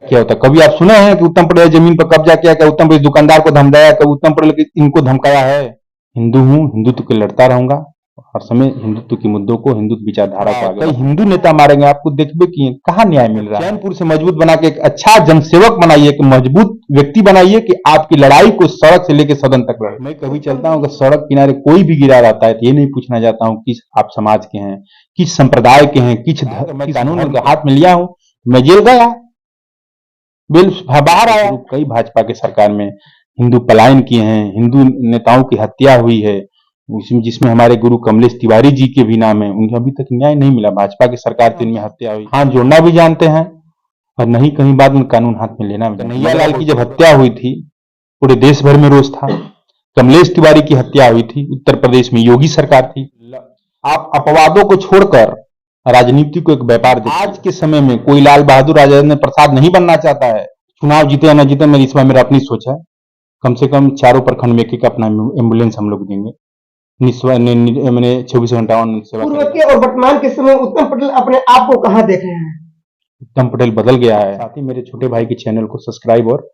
क्या होता है? कभी आप सुने हैं कि उत्तम पटेल जमीन पर कब्जा किया, क्या उत्तम पटेल दुकानदार को धमकाया, क्या उत्तम पटेल इनको धमकाया है? हिंदू हूँ, हिंदुत्व के लड़ता रहूंगा, हर समय हिंदुत्व के मुद्दों को, हिंदुत्व विचारधारा को आगे। कई हिंदू नेता मारेंगे, आपको देखबे किए, कहाँ न्याय मिल रहा है? चैनपुर से मजबूत बना के एक अच्छा जनसेवक बनाइए, एक मजबूत व्यक्ति बनाइए कि आपकी लड़ाई को सड़क से लेकर सदन तक लड़े। मैं कभी चलता हूँ, अगर सड़क किनारे कोई भी गिरा रहता है तो ये नहीं पूछना चाहता हूँ किस आप समाज के हैं, किस संप्रदाय के हैं, किस कानून के हाथ में लिया हूँ, मैं जेल गया, बिल बाहर आया। कई भाजपा के सरकार में हिंदू पलायन किए हैं, हिंदू नेताओं की हत्या हुई है, जिसमें हमारे गुरु कमलेश तिवारी जी के भी नाम है, उन्हें अभी तक न्याय नहीं मिला। भाजपा की सरकार से इनमें हत्या हुई, हाथ जोड़ना भी जानते हैं और नहीं कहीं बाद में कानून हाथ में लेना भी। कन्हैया लाल की जब हत्या हुई थी, पूरे देश भर में रोष था। कमलेश तिवारी की हत्या हुई थी, उत्तर प्रदेश में योगी सरकार थी। आप अपवादों को छोड़कर राजनीति को एक व्यापार देखिए। आज के समय में कोई लाल बहादुर राजेंद्र प्रसाद नहीं बनना चाहता है। चुनाव जीते या न जीते, मेरी इस बार मेरा अपनी सोच है, कम से कम चारों प्रखंड में एक अपना एम्बुलेंस हम लोग देंगे। मैंने 24 घंटा पूर्व के और वर्तमान के समय उत्तम पटेल अपने आप को कहाँ देख रहे हैं? उत्तम पटेल बदल गया है। साथ ही मेरे छोटे भाई के चैनल को सब्सक्राइब और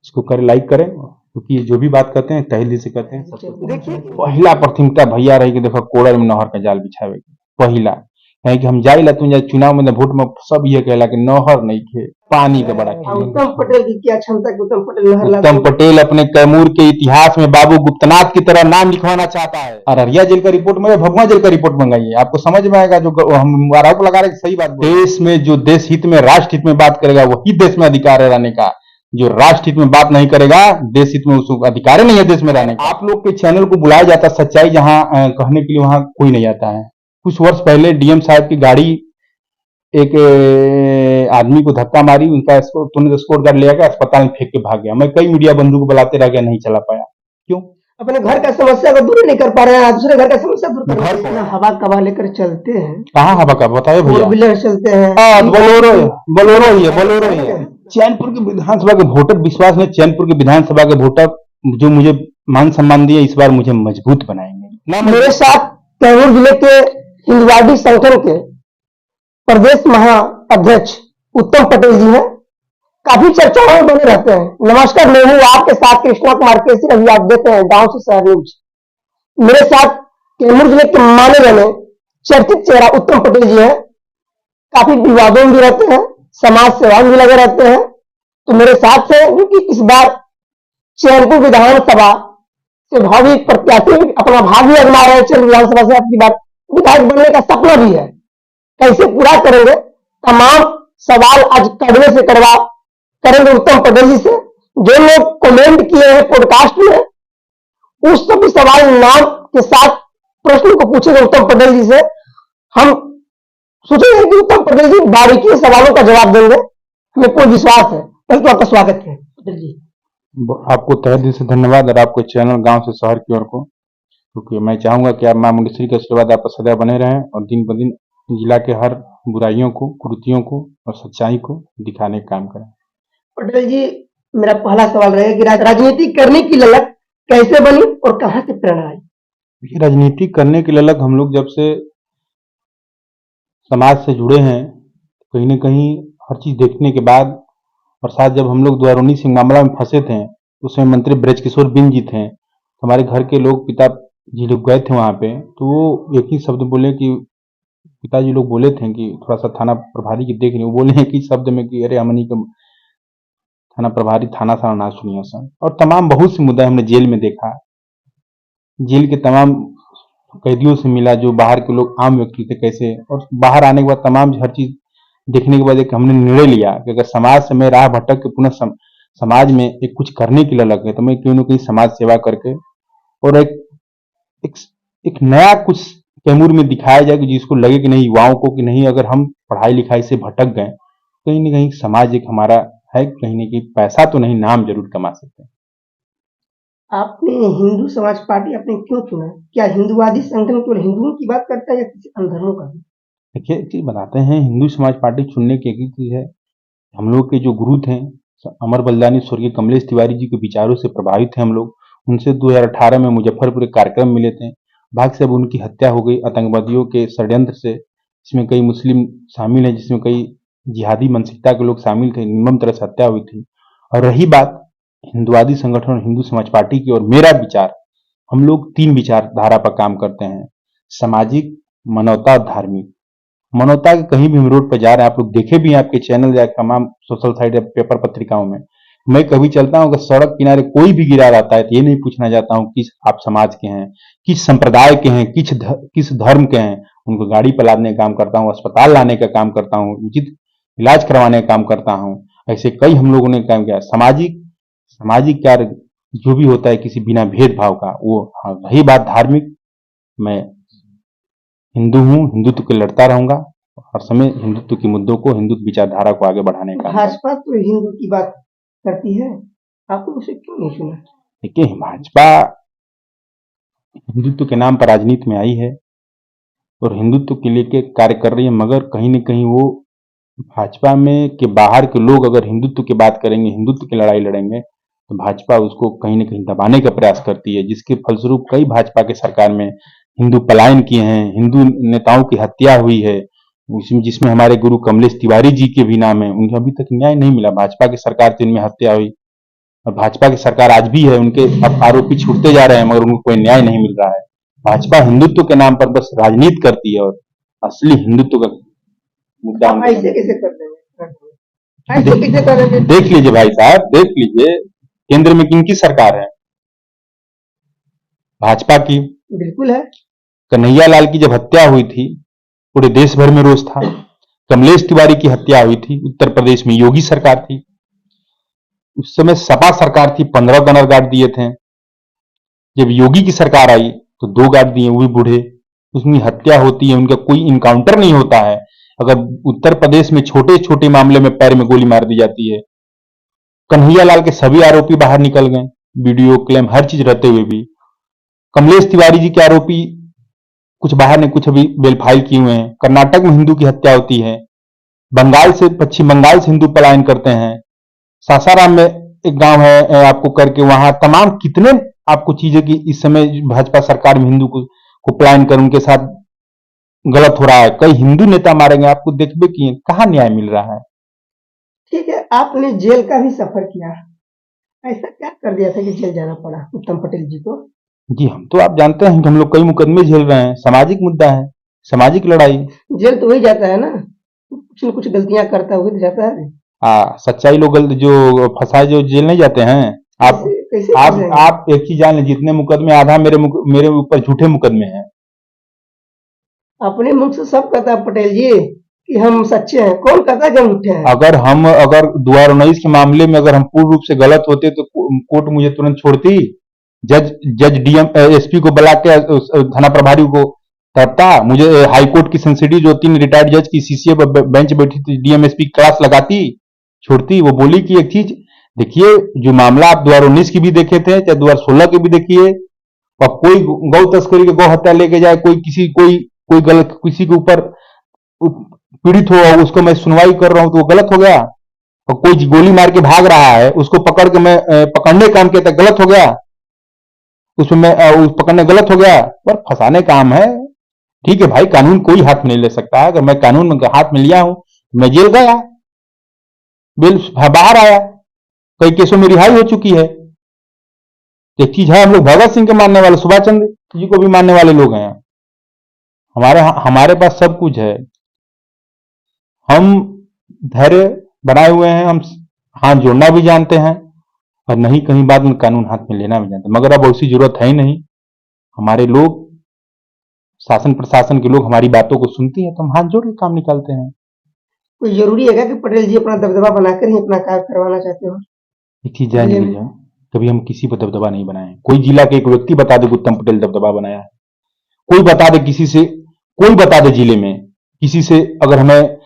इसको करें, लाइक करें, क्योंकि जो भी बात करते हैं तहे दिल से करते हैं। देखिए, पहला प्राथमिकता भैया रही कि देखो कोड़र में नहर का जाल बिछावे, पहला है कि हम जाइला तुम चुनाव में वोट में सब ये कहला कि नहर नहीं थे, पानी का बड़ा। उत्तम पटेल की क्या क्षमता कि उत्तम पटेल नहर ला उत्तम पटेल अपने कैमूर के इतिहास में बाबू गुप्तनाथ की तरह नाम लिखवाना चाहता है। अररिया जेल का रिपोर्ट में भगवा जेल का रिपोर्ट मंगाइए, आपको समझ में आएगा। जो हम आरोप लगा रहे सही बात, देश में जो देश हित में, राष्ट्र हित में बात करेगा वही देश में अधिकार है रहने का। जो राष्ट्र हित में बात नहीं करेगा, देश हित में उसको अधिकार नहीं है देश में रहने का। आप लोग के चैनल को बुलाया जाता है सच्चाई जहां कहने के लिए, वहां कोई नहीं आता है। कुछ वर्ष पहले डीएम साहब की गाड़ी एक आदमी को धक्का मारी, उनका तुरंत स्कोर गार्ड ले गया, अस्पताल में फेंक के भाग गया। मैं कई मीडिया बंधु को बुलाते रह गया, नहीं चला पाया। क्यों? अपने घर का समस्या को दूर नहीं कर पा रहे हैं, दूसरे घर का समस्या दूर कर रहे हैं। हवा कवा लेकर चलते हैं, कहाँ हवा का बताए भैया? व्हीलर चलते हैं, बोलोरो बोलोरो ही है। चैनपुर के विधानसभा के वोटर विश्वास ने चैनपुर के विधानसभा के वोटर जो मुझे मान सम्मान दिए, इस बार मुझे मजबूत बनाएंगे। मेरे साथ कैमूर जिले के हिंदवाड़ी संगठन के प्रदेश महाअध्यक्ष उत्तम पटेल जी हैं, काफी चर्चाओं में बने रहते हैं। नमस्कार, मैं हूँ आपके साथ कृष्णा कुमार केसी। अभी आप देख रहे हैं गांव से शहर न्यूज। मेरे साथ कैमूर जिले के माने जाने चर्चित चेहरा उत्तम पटेल जी हैं, काफी विवादों में भी रहते हैं, समाज सेवा में भी लगे रहते हैं। तो मेरे साथ है, क्योंकि इस बार चैनपुर विधानसभा से भावी प्रत्याशी अपना भाग्य आजमा रहे हैं। चैनपुर विधानसभा से आपकी बात विधायक बनने का सपना भी है, कैसे पूरा करेंगे? तमाम सवाल आज कड़वे से कड़वा करेंगे उत्तम पटेल जी से। जो लोग कमेंट किए हैं पॉडकास्ट में, उस सभी सवाल नाम के साथ प्रश्न को पूछेंगे उत्तम पटेल जी से। हम सोचेंगे कि उत्तम पटेल जी बारीकी सवालों का जवाब देंगे, हमें कोई विश्वास है। पहले तो आपका स्वागत है पटेल जी। आपको तहे दिल से धन्यवाद, और आपको चैनल गांव से शहर की ओर को, क्योंकि मैं चाहूंगा कि आप मां मुंडेश्वरी के आशीर्वाद आप सदैव बने रहें और दिन ब दिन जिला के हर बुराइयों को, कुरीतियों को और सच्चाई को दिखाने का काम करें। पटेल जी, मेरा पहला सवाल रहेगा कि राजनीति करने की ललक कैसे बनी और कहां से प्रेरणा आई? राजनीति करने की ललक हम लोग जब से समाज से जुड़े हैं, कहीं न कहीं हर चीज देखने के बाद, और साथ जब हम लोग 2019 सिंह मामला में फंसे थे, उसमें मंत्री ब्रजकिशोर बिंद जी थे, हमारे घर के लोग, पिताजी लोग गए थे वहां पे, तो वो एक ही शब्द बोले कि पिताजी लोग बोले थे कि थोड़ा सा थाना प्रभारी की देख रहे, वो बोले हैं कि शब्द में कि अरे हमनी का थाना प्रभारी थाना सारा ना सुनिए सर। और तमाम बहुत से मुद्दा हमने जेल में देखा, जेल के तमाम कैदियों से मिला, जो बाहर के लोग आम व्यक्ति थे कैसे, और बाहर आने के बाद तमाम हर चीज देखने के बाद एक हमने निर्णय लिया कि अगर समाज से मैं राह भटक के पुनः समाज में एक कुछ करने की ललक है, तो मैं क्यों न कहीं समाज सेवा करके और एक नया कुछ कैमूर में दिखाया जाए कि जिसको लगे कि नहीं, युवाओं को कि नहीं, अगर हम पढ़ाई लिखाई से भटक गए, कहीं न कहीं समाज एक हमारा है, कहीं न कहीं पैसा तो नहीं, नाम जरूर कमा सकते हैं। आपने हिंदू समाज पार्टी आपने क्यों चुना? क्या हिंदुवादी संगठन केवल हिंदुओं की बात करता है या किसी अन्य धर्मों का भी? देखिए, एक चीज बताते हैं, हिंदू समाज पार्टी चुनने की एक ही चीज है, हम लोग के जो गुरु थे अमर बलिदानी स्वर्गीय कमलेश तिवारी जी के विचारों से प्रभावित थे हम लोग। उनसे 2018 में मुजफ्फरपुर कार्यक्रम मिले थे, भाग्य से अब उनकी हत्या हो गई आतंकवादियों के षड्यंत्र से, जिसमें कई मुस्लिम शामिल हैं, जिसमें कई जिहादी मानसिकता के लोग शामिल थे, निर्मम तरह से हत्या हुई थी। और रही बात हिंदुवादी संगठन और हिंदू समाज पार्टी की और मेरा विचार, हम लोग 3 विचारधारा पर काम करते हैं, सामाजिक, मानवता और धार्मिक। मानवता के कहीं भी हम रोड पर जा रहे हैं, आप लोग देखे भी हैं आपके चैनल या तमाम सोशल साइट या पेपर पत्रिकाओं में, मैं कभी चलता हूं अगर सड़क किनारे कोई भी गिरा रहता है तो ये नहीं पूछना चाहता हूं किस आप समाज के हैं, किस संप्रदाय के हैं, किस धर्म के हैं, उनको गाड़ी पर लादने का काम करता हूं, अस्पताल लाने का काम करता हूं, उचित इलाज करवाने का काम करता हूं। ऐसे कई हम लोगों ने काम किया। सामाजिक सामाजिक कार्य जो भी होता है किसी बिना भेदभाव का वो। हाँ, रही बात धार्मिक, मैं हिंदू हूं, हिंदुत्व के लड़ता रहूंगा, हर समय हिंदुत्व के मुद्दों को, हिंदुत्व विचारधारा को आगे बढ़ाने का। भाजपा तो हिंदू की बात करती है, आपने उसे क्यों नहीं सुना? देखिए, भाजपा हिंदुत्व के नाम पर राजनीति में आई है और हिंदुत्व के लिए कार्य कर रही है, मगर कहीं न कहीं वो भाजपा में के बाहर के लोग अगर हिंदुत्व की बात करेंगे, हिंदुत्व की लड़ाई लड़ेंगे, तो भाजपा उसको कहीं न कहीं दबाने का प्रयास करती है, जिसके फलस्वरूप कई भाजपा के सरकार में हिंदू पलायन किए हैं, हिंदू नेताओं की हत्या हुई है, जिसमें हमारे गुरु कमलेश तिवारी जी के भी नाम है। उन्हें अभी तक न्याय नहीं मिला। भाजपा की सरकार से इनमें हत्या हुई और भाजपा की सरकार आज भी है, उनके अब आरोपी छूटते जा रहे हैं मगर उनको कोई न्याय नहीं मिल रहा है। भाजपा हिंदुत्व के नाम पर बस राजनीति करती है और असली हिंदुत्व का मुद्दा आप ऐसे कैसे कर देंगे? ऐसे कैसे करेंगे? देख लीजिए भाई साहब, देख लीजिए केंद्र में किनकी सरकार है? भाजपा की। बिल्कुल है। कन्हैया लाल की जब हत्या हुई थी पूरे देश भर में रोष था। कमलेश तिवारी की हत्या हुई थी, उत्तर प्रदेश में योगी सरकार थी, उस समय सपा सरकार थी, 15 गनर गार्ड दिए थे। जब योगी की सरकार आई तो 2 गार्ड दिए, वो भी बूढ़े। उसमें हत्या होती है, उनका कोई इनकाउंटर नहीं होता है। अगर उत्तर प्रदेश में छोटे छोटे मामले में पैर में गोली मार दी जाती है। कन्हैया लाल के सभी आरोपी बाहर निकल गए, वीडियो क्लेम हर चीज रहते हुए भी। कमलेश तिवारी जी के आरोपी कुछ बाहर ने, कुछ अभी बेल फाइल किए हुए हैं। कर्नाटक में हिंदू की हत्या होती है, बंगाल से, पश्चिम बंगाल से हिंदू पलायन करते हैं। सासाराम में एक गांव है आपको करके, वहां तमाम कितने आपको चीजें की इस समय भाजपा सरकार में हिंदू को पलायन कर उनके साथ गलत हो रहा है। कई हिंदू नेता मारे गए, आपको देखबे किए, कहां न्याय मिल रहा है? ठीक है, आपने जेल का भी सफर किया, ऐसा क्या कर दिया था कि जेल जाना पड़ा उत्तम पटेल जी को? जी, हम तो आप जानते हैं कि हम लोग कई मुकदमे झेल रहे हैं, सामाजिक मुद्दा है, सामाजिक लड़ाई। जेल तो वही जाता है ना, कुछ न कुछ गलतियां करता हुआ तो जाता है। सच्चाई लोग जो फंसाए जो जेल नहीं जाते हैं। आप कैसे आप एक चीज जान लें, जितने मुकदमे आधा मेरे ऊपर झूठे मुकदमे हैं। अपने मुंह से सब कहता है पटेल जी कि हम सच्चे हैं, कौन कहता है कि हम झूठे हैं? अगर 2019 के मामले में अगर हम पूर्ण रूप से गलत होते तो कोर्ट मुझे तुरंत छोड़ती। जज डीएम एसपी को बुला के थाना प्रभारी को करता। मुझे हाई कोर्ट की सेंसिटिव जो 3 रिटायर्ड जज की सीसीए पर बेंच बैठी थी, डीएम एसपी क्लास लगाती, छोड़ती। वो बोली कि एक चीज देखिए, जो मामला आप 2019 की भी देखे थे चाहे 2016 के भी देखिए, और कोई गौ तस्करी के गौ हत्या लेके जाए, कोई गलत किसी के ऊपर पीड़ित हो और उसको मैं सुनवाई कर रहा हूं तो वो गलत हो गया। और कोई गोली मार के भाग रहा है, उसको पकड़ के मैं पकड़ने काम किया था, गलत हो गया। उसमें मैं उस पकड़ने गलत हो गया, पर फंसाने काम है। ठीक है भाई, कानून कोई हाथ में नहीं ले सकता है। अगर मैं कानून में हाथ में लिया हूं, मैं जेल गया, बेल बाहर आया, कई केसों में रिहाई हो चुकी है। एक चीज है, हम लोग भगत सिंह के मानने वाले, सुभाष चंद्र जी को भी मानने वाले लोग हैं। हमारे पास सब कुछ है। हम धैर्य बनाए हुए हैं, हम हाथ जोड़ना भी जानते हैं और नहीं कहीं बाद में कानून हाथ में लेना भी जानते हैं, मगर अब ऐसी जरूरत है ही नहीं। हमारे लोग, शासन प्रशासन के लोग हमारी बातों को सुनती है तो हम हाथ जोड़ के काम निकालते हैं। कोई जरूरी है क्या कि पटेल जी अपना दबदबा बनाकर ही अपना कार्य करवाना चाहते हो? एक चीज जान लीजिए, कभी हम किसी पर दबदबा नहीं बनाए। कोई जिला के एक व्यक्ति बता दे उत्तम पटेल दबदबा बनाया है? कोई बता दे किसी से, कोई बता दे जिले में किसी से, अगर हमें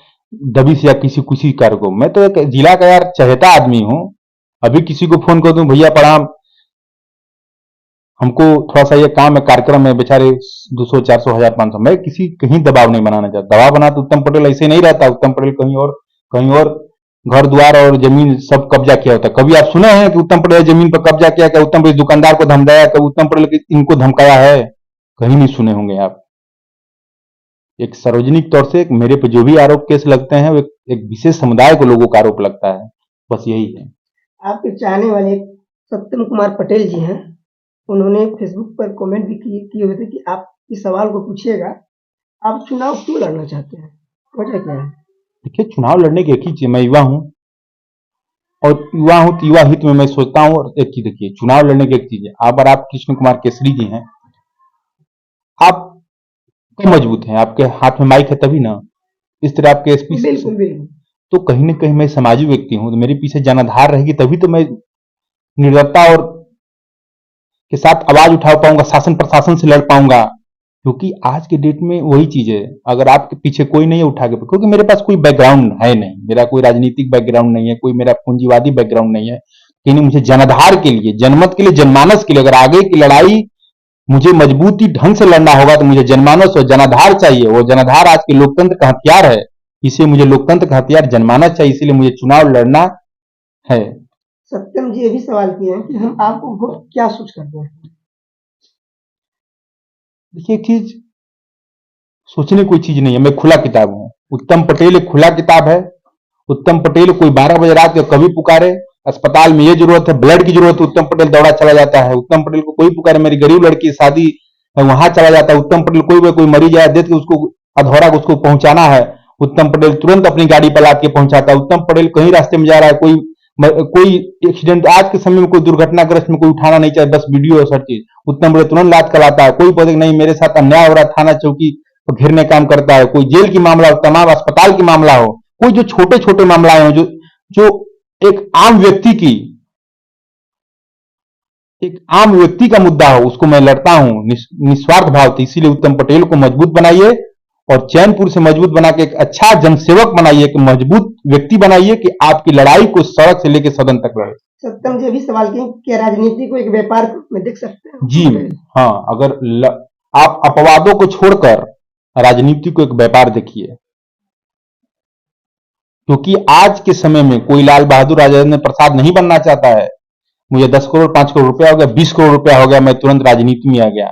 दबी से या किसी कार्य को। मैं तो एक जिला का यार चहेता आदमी हूं। अभी किसी को फोन कर दूं, भैया प्रणाम, हमको थोड़ा सा ये काम है, कार्यक्रम है, बेचारे 200 400 1000 500, मैं किसी कहीं दबाव नहीं बनाना चाहता। दबाव बना तो उत्तम पटेल ऐसे नहीं रहता। उत्तम पटेल कहीं और घर द्वार और जमीन सब कब्जा किया होता। कभी आप सुने हैं कि उत्तम पटेल जमीन पर कब्जा किया, क्या उत्तम पटेल दुकानदार को धमकाया, क्या उत्तम पटेल इनको धमकाया है? कहीं नहीं सुने होंगे आप। एक सार्वजनिक तौर से मेरे पे जो भी आरोप केस लगते हैं वो एक विशेष समुदाय को लोगों का आरोप लगता है, बस यही है। आपके चाहने वाले एक सत्यम कुमार पटेल जी हैं, उन्होंने फेसबुक पर कमेंट भी किए हुए थे कि आप इस सवाल को पूछिएगा, आप चुनाव क्यों लड़ना चाहते हैं, वजह क्या है? देखिए, चुनाव लड़ने की एक ही चीज, मैं युवा हूँ और युवा हूँ तो युवा हित में मैं सोचता हूँ। और एक चीज देखिए, चुनाव लड़ने की एक चीज है, अगर आप कृष्ण कुमार केसरी जी हैं, आप कम मजबूत हैं, आपके हाथ में माइक है तभी ना, इस तरह आपके एसपी बिल्कुल बिल्कुल। तो कहीं ना कहीं मैं सामाजिक व्यक्ति हूँ, तो मेरे पीछे जनाधार रहेगी तभी तो मैं निर्भरता और के साथ आवाज उठा पाऊंगा, शासन प्रशासन से लड़ पाऊंगा। क्योंकि आज के डेट में वही चीज है, अगर आपके पीछे कोई नहीं है उठा के, क्योंकि मेरे पास कोई बैकग्राउंड है नहीं, मेरा कोई राजनीतिक बैकग्राउंड नहीं है, कोई मेरा पूंजीवादी बैकग्राउंड नहीं है, लेकिन मुझे जनाधार के लिए, जनमत के लिए, जनमानस के लिए, अगर आगे की लड़ाई मुझे मजबूती ढंग से लड़ना होगा तो मुझे जनमानस और जनाधार चाहिए। वो जनाधार आज के लोकतंत्र का हथियार है, इसे मुझे लोकतंत्र का हथियार जनमानस चाहिए, इसीलिए मुझे चुनाव लड़ना है। सत्यम जी ये भी सवाल किए हैं कि हम आपको वोट क्या सोच करते हैं? देखिए, एक चीज सोचने कोई चीज नहीं है, मैं खुला किताब हूँ। उत्तम पटेल एक खुला किताब है। उत्तम पटेल कोई 12 बजे रात को कभी पुकारे, अस्पताल में ये जरूरत है, ब्लड की जरूरत है, उत्तम पटेल दौड़ा चला जाता है। उत्तम पटेल को कोई पुकारे, मेरी गरीब लड़की की शादी है, वहां चला जाता है। उत्तम पटेल कोई मरीज आया देख के उसको अधौरा उसको पहुंचाना है, उत्तम पटेल तुरंत अपनी गाड़ी पर लाद के पहुंचाता है। उत्तम पटेल कहीं रास्ते में जा रहा है, कोई एक्सीडेंट, आज के समय में कोई दुर्घटनाग्रस्त में कोई उठाना नहीं चाहिए, बस वीडियो और हर चीज उत्तम पटेल तुरंत लाद कर लाता है। कोई बोले नहीं मेरे साथ अन्याय हो रहा, थाना चौकी घेरने काम करता है। कोई जेल की मामला हो, तमाम अस्पताल की मामला हो, कोई जो छोटे छोटे मामला हो, जो एक आम व्यक्ति का मुद्दा हो, उसको मैं लड़ता हूं निस्वार्थ भाव से। इसीलिए उत्तम पटेल को मजबूत बनाइए और चैनपुर से मजबूत बना के एक अच्छा जनसेवक बनाइए, एक मजबूत व्यक्ति बनाइए कि आपकी लड़ाई को सड़क से लेकर सदन तक लड़े। सत्यम जी भी सवाल किए कि राजनीति को एक व्यापार के रूप में देख सकते हैं? जी हाँ, अगर आप अपवादों को छोड़कर राजनीति को एक व्यापार देखिए, क्योंकि आज के समय में कोई लाल बहादुर राजेंद्र प्रसाद नहीं बनना चाहता है। मुझे 10 करोड़ 5 करोड़ रुपया हो गया, 20 करोड़ रुपया हो गया, मैं तुरंत राजनीति में आ गया।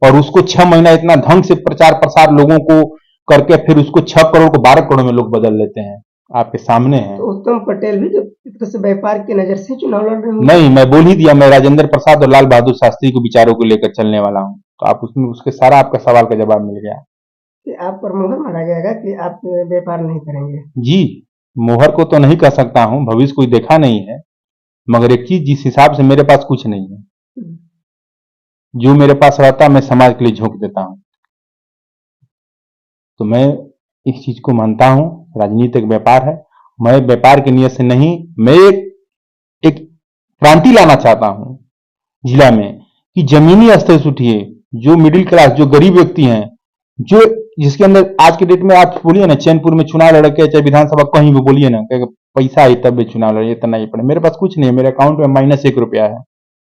और उसको 6 महीना इतना ढंग से प्रचार प्रसार लोगों को करके फिर उसको 6 करोड़ को 12 करोड़ में लोग बदल लेते हैं, आपके सामने है। तो उत्तम पटेल भी जो एक तरह से व्यापार की नजर से चुनाव लड़ रहे हैं? नहीं, मैं बोल ही दिया, मैं राजेंद्र प्रसाद और लाल बहादुर शास्त्री को विचारों को लेकर चलने वाला हूँ। तो आप उसमें उसके सारा आपका सवाल का जवाब मिल गया कि आप पर मोहर मारा जाएगा कि आप व्यापार नहीं करेंगे? जी। मोहर को तो नहीं कह सकता हूँ, भविष्य कोई देखा नहीं है, मगर एक चीज, जिस हिसाब से मेरे पास कुछ नहीं है, जो मेरे पास रहता मैं समाज के लिए झोंक देता हूं। तो मैं इस चीज को मानता हूं, राजनीति एक व्यापार है। मैं व्यापार की नीयत से नहीं, मैं एक क्रांति लाना चाहता हूं जिला में, कि जमीनी स्तर से उठिए, जो मिडिल क्लास, जो गरीब व्यक्ति हैं, जो जिसके अंदर आज के डेट में आप बोलिए ना, चैनपुर में चुनाव लड़ के चाहे विधानसभा कहीं भी बोलिए ना, पैसा आई तब भी चुनाव लड़े, इतना ही पड़े। मेरे पास कुछ नहीं है, मेरे अकाउंट में -1 रुपया है,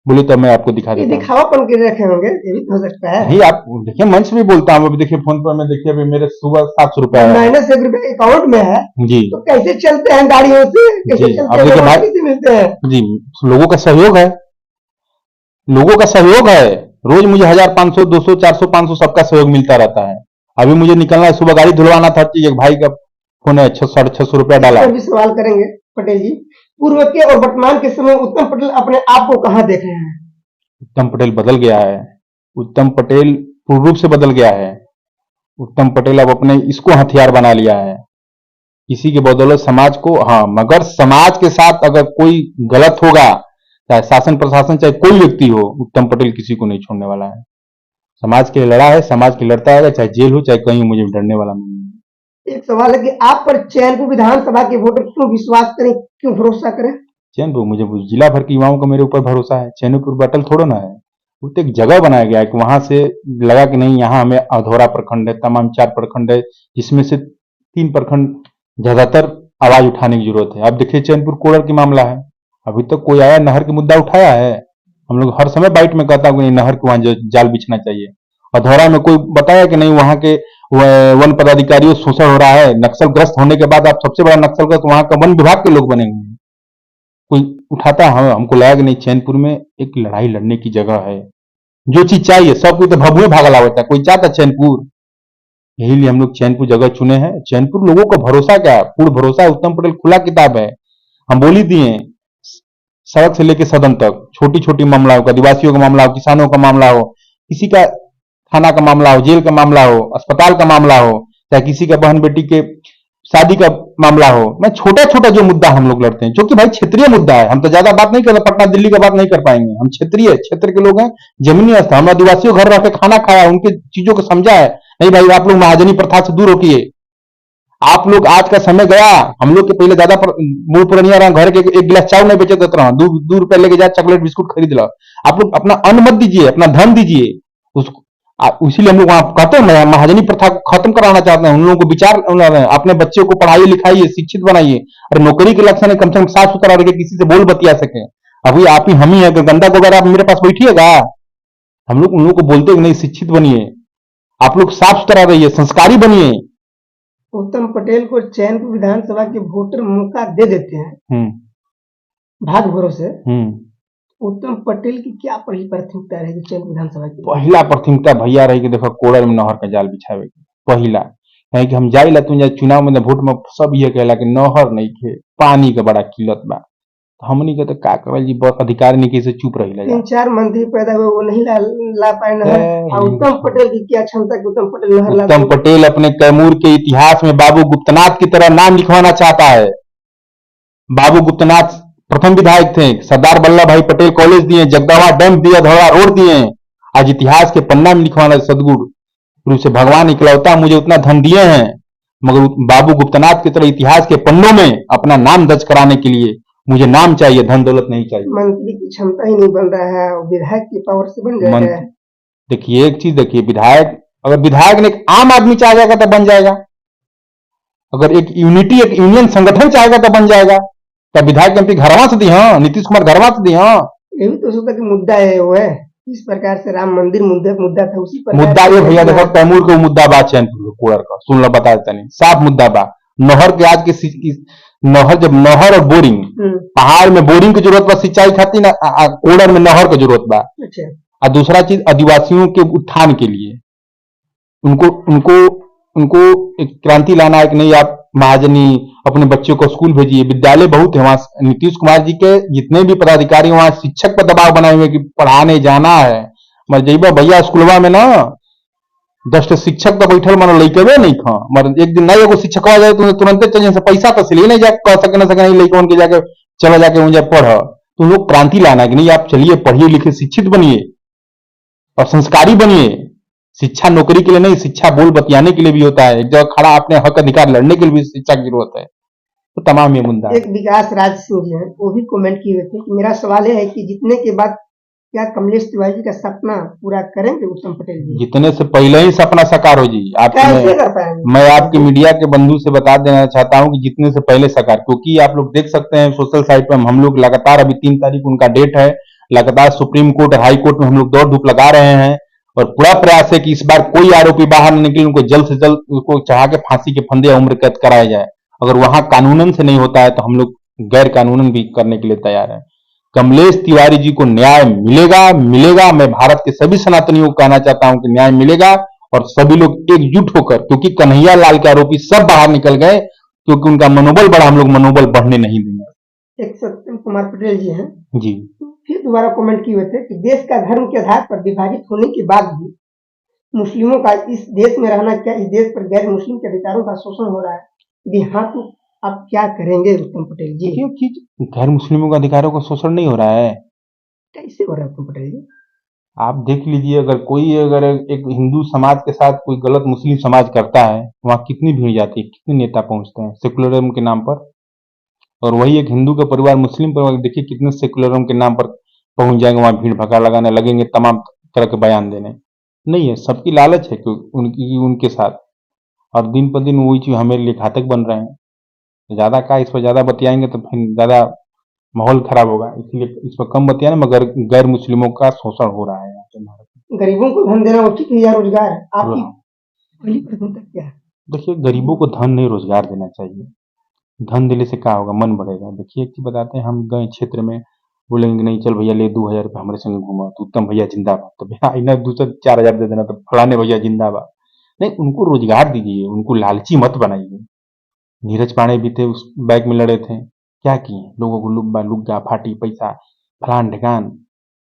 बोले तो मैं आपको दिखा देता हूँ। दिखावापन के रखे होंगे, ये भी हो सकता है। नहीं, आप देखिए, मंच भी बोलता हूँ, अभी देखिए फोन पर में, देखिए अभी मेरे सुबह 700 रुपया है, -1 रुपया अकाउंट में है जी। तो कैसे चलते हैं गाड़ियों से, कैसे जी, चलते अब देखिए हैं, भाई, कैसे मिलते हैं? जी, लोगों का सहयोग है, लोगों का सहयोग है। रोज मुझे 1000 500 200 400 500 सबका सहयोग मिलता रहता है। अभी मुझे निकलना है, सुबह गाड़ी धुलवाना था, एक भाई का फोन है, 600 रुपया डाला। इस पर भी सवाल करेंगे पटेल जी। पूर्व के और वर्तमान के समय उत्तम पटेल अपने आप को कहाँ देख रहे हैं? उत्तम पटेल बदल गया है। उत्तम पटेल पूर्ण रूप से बदल गया है। उत्तम पटेल अब अपने इसको हथियार बना लिया है, इसी के बदौलत समाज को, हाँ, मगर समाज के साथ अगर कोई गलत होगा, चाहे शासन प्रशासन, चाहे कोई व्यक्ति हो, उत्तम पटेल किसी को नहीं छोड़ने वाला है। समाज के लिए लड़ा है, समाज के लिए लड़ता है, चाहे जेल हो चाहे कहीं, मुझे डरने वाला नहीं है। एक सवाल है कि आप पर चैनपुर विधानसभा के वोटर क्यों विश्वास करें, क्यों भरोसा करें? चैनपुर, मुझे जिला भर के युवाओं का मेरे ऊपर भरोसा है। चैनपुर बटल थोड़ा ना है, वो तो एक जगह बनाया गया है कि वहां से लगा कि नहीं, यहाँ हमें अधौरा प्रखंड है, तमाम 4 प्रखंड है, जिसमें से 3 प्रखंड ज्यादातर आवाज उठाने की जरूरत है। अब देखिए चैनपुर कोड़र की मामला है, अभी तक कोई आया नहर का मुद्दा उठाया है? हम लोग हर समय बाइट में कहता हूँ कि नहर के वहां जाल बिछना चाहिए। अधौरा में कोई बताया कि नहीं वहां के वन पदाधिकारियों शोषण हो रहा है? नक्सलग्रस्त होने के बाद आप सबसे बड़ा नक्सलग्रस्त वहां का वन विभाग के लोग बने हुए हैं, कोई उठाता है? हमको लगा कि नहीं, चैनपुर में एक लड़ाई लड़ने की जगह है, जो चीज चाहिए सब कोई तो भभुए भागला होता है, कोई चाहता चैनपुर? यही लिए हम लोग चैनपुर जगह चुने हैं। चैनपुर लोगों का भरोसा क्या है, पूर्ण भरोसा है। उत्तम पटेल खुला किताब है, हम बोल ही दिए। सड़क से लेकर सदन तक, छोटी छोटी मामला हो, आदिवासियों का मामला हो, किसानों का मामला हो, किसी का थाना का मामला हो, जेल का मामला हो, अस्पताल का मामला हो, चाहे किसी का बहन बेटी के शादी का मामला हो, मैं छोटा छोटा जो मुद्दा हम लोग लड़ते हैं, जो कि भाई क्षेत्रीय मुद्दा है। हम तो ज्यादा बात नहीं कर रहे, पटना दिल्ली का बात नहीं कर पाएंगे, हम क्षेत्रीय क्षेत्र के लोग हैं। जमीनी स्तर, हम आदिवासियों घर रह के खाना खाया, उनके चीजों को समझा है। नहीं भाई, आप लोग महाजनी प्रथा से दूर होकिए। आप लोग, आज का समय गया, हम लोग के पहले ज्यादा मूल पुरनिया रहा, घर के एक गिलास चावल नहीं बेचे देते रहा, 2 रुपए लेके जा चॉकलेट बिस्कुट खरीद लो। आप लोग अपना अन्न मत दीजिए, अपना धन दीजिए उसको। इसीलिए हम लोग वहां कहते हैं महाजनी प्रथा को खत्म कराना चाहते हैं। उन लोगों को विचार, अपने बच्चों को पढ़ाइए लिखाइए, शिक्षित बनाइए। अरे नौकरी के लक्षण है, कम से कम साफ सुथरा रखे, किसी से बोल बतिया सके। अभी आप ही हम ही है, गंदा को अगर आप मेरे पास बैठिएगा, हम लोग उन लोग को बोलते हैं कि नहीं, शिक्षित बनिए, आप लोग साफ सुथरा रहिए, संस्कारी बनिए। उत्तम पटेल को चैनपुर विधानसभा के वोटर मौका दे देते हैं भाग्य भरोसे, उत्तम पटेल की क्या पहली प्राथमिकता रहेगी चैनपुर विधानसभा की? पहला प्राथमिकता भैया रहेगी, देखो कोड़र में नहर का जाल बिछावे पहला। कहीं कि हम जाइला तुम चुनाव में वोट में सब ये कहला कि नहर नहीं खे, पानी का बड़ा किल्लत बा। तो हमनी के तो का करल जी, अधिकार नहीं कैसे चुप रही ला। 3-4 मंत्री पैदा हुए, वो नहीं ला पाए नहर। और उत्तम पटेल की क्या क्षमता कि उत्तम पटेल नहर ला? उत्तम पटेल अपने कैमूर के इतिहास में बाबू गुप्तनाथ की तरह नाम लिखवाना चाहता है। बाबू गुप्तनाथ प्रथम विधायक थे, सरदार वल्लभ भाई पटेल कॉलेज दिए, जगदवा डैम दिया, धौड़ा रोड दिए। आज इतिहास के पन्ना में लिखवाना, सदगुरु रूप से भगवान इकलौता मुझे उतना धन दिए हैं, मगर बाबू गुप्तनाथ की तरह इतिहास के पन्नों में अपना नाम दर्ज कराने के लिए मुझे नाम चाहिए, धन दौलत नहीं चाहिए। मंत्री की क्षमता ही नहीं बन रहा है, विधायक की पावर से बन जाएगा। देखिए एक चीज देखिए, विधायक, अगर विधायक ने एक आम आदमी चाह जाएगा तो बन जाएगा। अगर एक यूनिटी, एक यूनियन संगठन चाहेगा तो बन जाएगा। क्या विधायक एमपी घरवा से दी? हाँ, नीतीश कुमार घरवा से दी। हाँ, ये भी तो उसका कि मुद्दा है, वो है इस प्रकार से राम मंदिर मुद्दा था, उसी पर मुद्दा ये भैया देखो, तैमूर का मुद्दा बा, चैनपुर कोड़र का सुन लो, बता देता नहीं, साफ मुद्दा बा। नहर के आज के नहर, जब नहर और बोरिंग, पहाड़ में बोरिंग की जरूरत बा सिंचाई खातिर ना, कोड़र में नहर की जरूरत बा। अच्छा। और दूसरा चीज, आदिवासियों के उत्थान के लिए उनको उनको उनको एक क्रांति लाना है कि नहीं, आप महाजनी अपने बच्चों को स्कूल भेजिए। विद्यालय बहुत है वहां, नीतीश कुमार जी के जितने भी पदाधिकारी वहां शिक्षक पर दबाव बनाए हुए कि पढ़ाने जाना है। मर जइबा भैया स्कूलवा में ना 10 शिक्षक तो बैठल मानो लइकवे नहीं खा, मर एक दिन नहीं एगो शिक्षक आ जाए तो तुरंत चल से पैसा तो सिले नहीं जा कह सके ना सके, नहीं लइकवन के जाके चलो जाके मुझे पढ़। तो लोग क्रांति लाना है कि नहीं, आप चलिए पढ़िए लिखे, शिक्षित बनिए और संस्कारी बनिए। शिक्षा नौकरी के लिए नहीं, शिक्षा बोल बतियाने के लिए भी होता है। एक जगह खड़ा अपने हक अधिकार लड़ने के लिए भी शिक्षा की जरूरत है। तो तमाम ये मुद्दा। एक विकास राज सिंह जी हैं, वो भी कमेंट किए हुए थे कि मेरा सवाल है कि जीतने के बाद क्या कमलेश तिवारी जी का सपना पूरा करेंगे उत्तम पटेल जी? जितने से पहले ही सपना साकार हो जी। कैसे कर पाएंगे? मैं आपके मीडिया के बंधु से बता देना चाहता हूं कि जितने से पहले साकार, क्योंकि आप लोग देख सकते हैं सोशल साइट पर हम लोग लगातार, अभी 3 तारीख उनका डेट है, लगातार सुप्रीम कोर्ट और हाई कोर्ट में हम लोग दौड़ धूप लगा रहे हैं। और पूरा प्रयास है कि इस बार कोई आरोपी बाहर न निकले, उनको जल्द से जल्द उसको चाह के फांसी के फंदे या उम्र कैद कराया जाए। अगर वहां कानूनन से नहीं होता है तो हम लोग गैर कानूनन भी करने के लिए तैयार है। कमलेश तिवारी जी को न्याय मिलेगा, मिलेगा। मैं भारत के सभी सनातनियों को कहना चाहता हूं कि न्याय मिलेगा और सभी लोग एकजुट होकर, क्योंकि कन्हैया लाल के आरोपी सब बाहर निकल गए, क्योंकि उनका मनोबल बढ़ा, हम लोग मनोबल बढ़ने नहीं देंगे। एक सत्यम कुमार पटेल जी हैं जी, फिर दोबारा कमेंट किए हुए थे कि देश का धर्म के आधार पर विभाजित होने के बाद भी मुस्लिमों का इस देश में रहना, क्या इस देश पर गैर मुस्लिम के अधिकारों का शोषण हो रहा है? यदि हाँ तो आप क्या करेंगे उत्तम पटेल जी? क्योंकि गैर मुस्लिमों के अधिकारों का शोषण नहीं हो रहा है। कैसे हो रहा है उत्तम पटेल जी? आप देख लीजिए, अगर एक हिंदू समाज के साथ कोई गलत मुस्लिम समाज करता है, वहां कितनी भीड़ जाती है, कितने नेता पहुंचते हैं सेकुलरिज्म के नाम पर। और वही एक हिंदू का परिवार मुस्लिम परिवार, देखिए कितने सेकुलरिज्म के नाम पर पहुंच जाएंगे, वहां भीड़ भगा लगाने लगेंगे, तमाम तरह के बयान देने। नहीं है, सबकी लालच है कि उनके साथ, और दिन पर दिन वही चीज हमारे लिए घातक बन रहे हैं। ज्यादा का इस पर ज्यादा बतियाएंगे तो फिर ज्यादा माहौल खराब होगा, इसलिए इस पर कम बतियाना। मगर गैर मुस्लिमों का शोषण हो रहा है यहाँ पे भारत में। गरीबों को धन देना उचित है या रोजगार? आपकी पहली प्राथमिकता क्या है? देखिए, गरीबों को धन नहीं, रोजगार देना चाहिए। धन देने से क्या होगा, मन बढ़ेगा। देखिए एक चीज बताते हैं, हम गए क्षेत्र में, बोलेंगे नहीं चल भैया ले 2000 रुपये हमारे संग घूमा, तो उत्तम भैया जिंदाबाद, तो भैया इन्हें 2 से 4000 दे देना, तो फलाने भैया जिंदाबाद। नहीं, उनको रोजगार दीजिए, उनको लालची मत बनाइए। नीरज पांडे भी थे, उस बैग में लड़े थे, क्या किए? लोगों को लुग्गा फाटी पैसा फलान ढिकान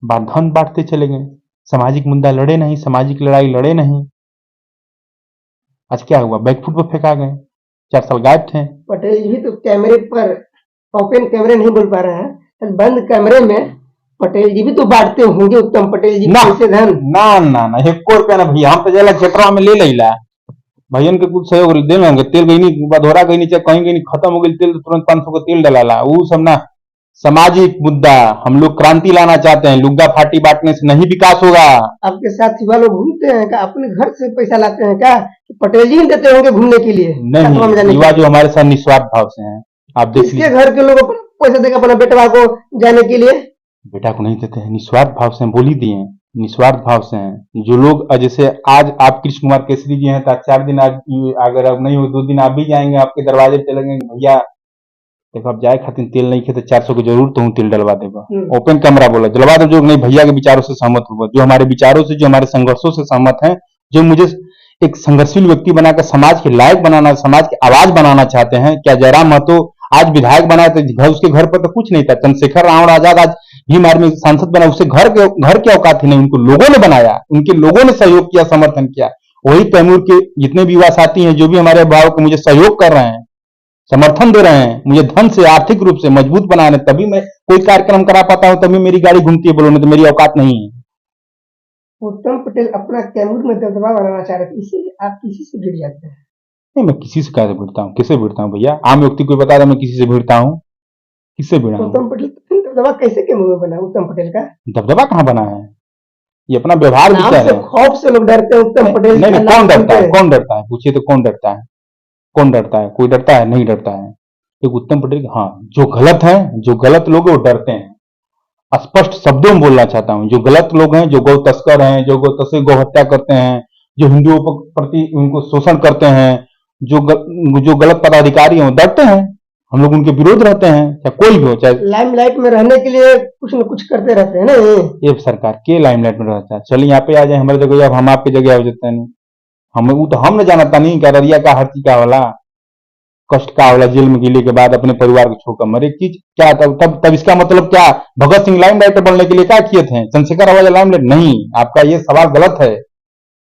धन बांटते चले गए। सामाजिक मुद्दा लड़े नहीं, सामाजिक लड़ाई लड़े नहीं। आज क्या हुआ? बैकफुट पर फेंका गए, 4 साल गायब थे। पटेल जी तो कैमरे पर ओपन कैमरे नहीं बोल पा रहे हैं, तो बंद कैमरे में पटेल जी भी तो बांटते होंगे उत्तम पटेल जी ना कैसे धन। ना ना ना, 1 रुपया ना भैया, हम तो जेला क्षेत्रों में ले ला भैयन के कुछ सहयोग दे होंगे। तेल गई नहीं, बधोरा गई नहीं, चाहे कहीं गई नहीं, खत्म हो गई तेल, तो तुरंत 500 का तेल डला वो सब ना। सामाजिक मुद्दा, हम लोग क्रांति लाना चाहते हैं। लुग्गा फाटी बांटने से नहीं विकास होगा। आपके साथ युवा लोग घूमते हैं क्या? अपने घर से पैसा लाते हैं क्या? कि पटेल जी ही देते होंगे घूमने के लिए? नहीं, युवा जो हमारे साथ निस्वार्थ भाव से हैं, आप देख किसके लीजिए। घर के लोग अपना पैसा देगा अपना बेटवा को जाने के लिए? बेटा को नहीं देते हैं, निस्वार्थ भाव से हम बोल ही दिए हैं, निस्वार्थ भाव से हैं। जो लोग जैसे आज आप कृष्ण कुमार केसरी जी हैं, तो 4 दिन आज अगर अब नहीं हो 2 दिन आप भी जाएंगे, आपके दरवाजे पे लगेंगे, भैया देखो आप जाए खातिर तेल नहीं खे तो 400 की जरूर तो हूँ, तेल डलवा देगा। ओपन कैमरा बोला जलवा दो। जो नहीं भैया के विचारों से सहमत होगा, जो हमारे विचारों से, जो हमारे संघर्षों से सहमत है, जो मुझे एक संघर्षशील व्यक्ति बनाकर समाज के लायक बनाना, समाज की आवाज बनाना चाहते हैं। क्या जयराम महतो आज विधायक बनाए तो उसके घर पर तो कुछ नहीं था। चंद्रशेखर रावण आजाद आज भीम आर्मी सांसद बना, उससे घर के औकात ही नहीं, उनको लोगों ने बनाया, उनके लोगों ने सहयोग किया, समर्थन किया। वही कैमूर के जितने भी युवा साथी हैं, जो भी हमारे अभिभावक मुझे सहयोग कर रहे हैं, समर्थन दे रहे हैं, मुझे धन से आर्थिक रूप से मजबूत बना रहे, तभी मैं कोई कार्यक्रम करा पाता हूं, तभी मेरी गाड़ी घूमती है। बोलो नहीं तो मेरी औकात नहीं है। उत्तम पटेल अपना कैमूर में दबदबा बनाना चाह रहे थे, इसीलिए आप किसी से भिड़ जाते हैं। नहीं, मैं किसी से कैसे भिड़ता हूँ? किससे भिड़ता हूँ भैया? आम व्यक्ति को बता दो मैं किसी से भिड़ता हूँ? किससे भिड़ा हूँ? उत्तम पटेल दबदबा कैसे कैमूर में बना उत्तम पटेल का? दबदबा कहाँ बना है? ये अपना व्यवहार नाम विचार से है। खौफ से लोग डरते हैं उत्तम पटेल नहीं का नहीं, नाम कौन डरता सुनते है? हैं। कौन डरता है? पूछिए तो कौन डरता है? कौन डरता है? कोई डरता है? नहीं डरता है। एक उत्तम पटेल, हाँ, जो गलत है, जो गलत लोग हैं वो डरते हैं। स्पष्ट शब्दों में बोलना चाहता हूं, जो गलत लोग हैं, जो गौ तस्कर हैं, जो गौ तस्कर गौ हत्या करते हैं, जो हिंदुओं के प्रति उनको शोषण करते हैं, जो गलत पदाधिकारी हैं, वो डरते हैं। हम लोग उनके विरोध रहते हैं, चाहे कोई भी हो, चाहे लाइमलाइट में रहने के लिए कुछ न कुछ करते रहते हैं ना ये। ये सरकार के लाइमलाइट में रहता है। चलिए यहाँ पे आ जाए हमारे जगह, अब हम आपकी जगह हो जाते हैं। हम वो तो हम न जानता नहीं क्या ररिया का हर चीज का वाला कष्ट का वाला, जेल में गिले के बाद अपने परिवार को छोड़कर मरे। चीज क्या तब इसका मतलब क्या? भगत सिंह लाइमलाइट बनने के लिए क्या किए थे? चंद्रशेखर आवाज लाइमलाइट नहीं। आपका ये सवाल गलत है।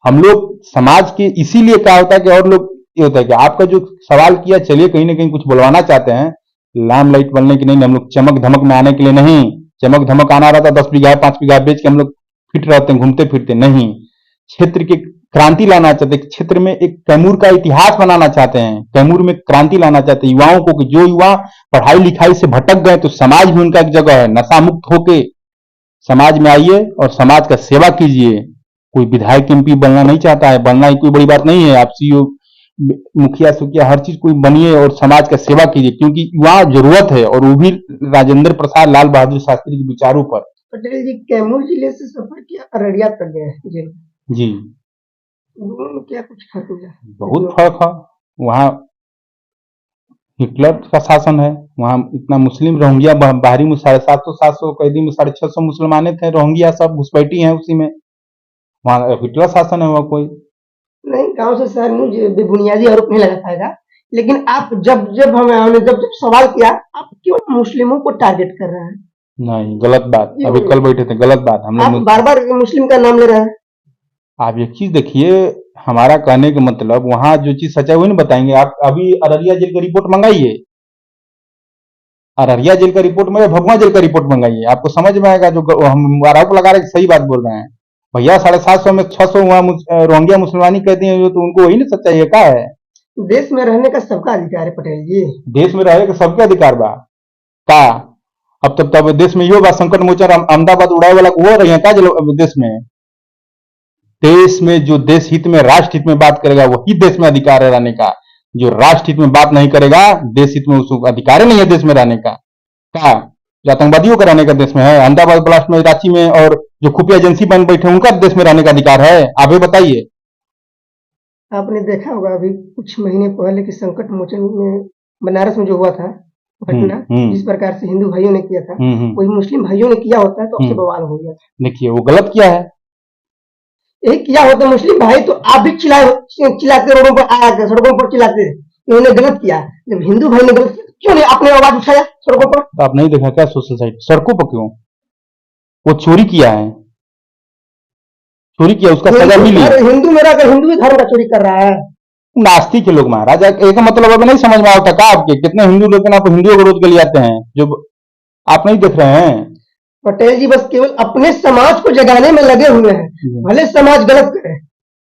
हम लोग समाज के इसीलिए क्या होता है कि और लोग ये होता है कि आपका जो सवाल किया, चलिए कहीं ना कहीं कुछ बुलवाना चाहते हैं, लाइमलाइट बनने के नहीं, हम लोग चमक धमक में आने के लिए नहीं। चमक धमक आना रहता 10 बीघा 5 बीघा बेच के हम लोग फिट रहते हैं, घूमते फिरते नहीं। क्षेत्र की क्रांति लाना चाहते हैं, क्षेत्र में एक कैमूर का इतिहास बनाना चाहते हैं, कैमूर में क्रांति लाना चाहते हैं युवाओं को, कि जो युवा पढ़ाई लिखाई से भटक गए तो समाज में उनका एक जगह है। नशा मुक्त होके समाज में आइए और समाज का सेवा कीजिए। कोई विधायक एमपी बनना नहीं चाहता है, बनना ही कोई बड़ी बात नहीं है। आप सीईओ मुखिया सुखिया हर चीज कोई बनिए और समाज का सेवा कीजिए, क्योंकि युवा जरूरत है, और वो भी राजेंद्र प्रसाद लाल बहादुर शास्त्री के विचारों पर। पटेल जी कैमूर जिले से सफर किया, अररिया तक गए जी। जी, दोनों में क्या कुछ फर्क मिला? बहुत फर्क है। वहाँ हिटलर का शासन है, वहाँ इतना मुस्लिम रोहिंग्या बाहरी में 750 700 कैदी में 650 मुसलमाने थे, रोहिंग्या सब घुसपैठी हैं उसी में। वहाँ हिटलर शासन है, वहाँ कोई नहीं, गांव से शहर में जो बेबुनियादी आरोप नहीं लगा पाएगा, लेकिन आप हमने जब सवाल किया, आप क्यों मुस्लिमों को टारगेट कर रहे हैं? नहीं, गलत बात। अभी कल बैठे थे, गलत बात। हम आप लोग बार बार मुस्लिम का नाम ले रहे हैं। आप एक चीज देखिए, हमारा कहने का मतलब वहां जो चीज सच्चाई वही नहीं बताएंगे। आप अभी अररिया जेल का रिपोर्ट मंगाइए, अररिया जेल का रिपोर्ट में भगवा जेल का रिपोर्ट मंगाइए, आपको समझ में आएगा। जो हम आरोप लगा रहे हैं सही बात बोल रहे हैं भैया। 750 में 600 वहां रोहिंग्या मुसलमानी कहते हैं, तो उनको वही ना सच्चाई है। क्या है? देश में रहने का सबका अधिकार है पटेल जी। देश में रहे सबके अधिकार बा का? अब तब देश में यो बा संकट मोचन अहमदाबाद उड़ाए वाला हो रही है का देश में? देश में जो देश हित में, राष्ट्र हित में बात करेगा वही देश में अधिकार है रहने का। जो राष्ट्र हित में बात नहीं करेगा, देश हित में उसको अधिकार ही नहीं है देश में रहने का। क्या जो आतंकवादियों का रहने का देश में है? अहमदाबाद ब्लास्ट में, रांची में, और जो खुफिया एजेंसी बन बैठे उनका देश में रहने का अधिकार है? आप ही बताइए। आपने देखा होगा अभी कुछ महीने पहले कि संकट मोचन में बनारस में जो हुआ था घटना, जिस प्रकार से हिंदू भाइयों ने किया था, वही मुस्लिम भाइयों ने किया होता है तो अब से बवाल हो गया था। देखिए वो गलत किया है। यही किया होता मुस्लिम भाई तो आप भी चिल्लाते रोडों पर आया कर, सड़कों पर चिल्लाते कि उन्होंने गलत किया। जब हिंदू भाई ने गलत किया क्यों नहीं आपने आवाज उठाया सड़कों पर? तो आप नहीं देखा क्या सोशल साइट सड़कों पर क्यों? वो चोरी किया है, चोरी किया, उसका सजा मिली। हिंदू मेरा अगर हिंदू ही धर्म का चोरी कर रहा है। नास्तिक के लोग महाराज, एक मतलब अभी नहीं समझ में आता का आपके कितने हिंदू लोग हैं, आप हिंदुओं को रोज के लिए आते हैं जो आप नहीं देख रहे हैं। पटेल जी बस केवल अपने समाज को जगाने में लगे हुए हैं, भले समाज गलत करे।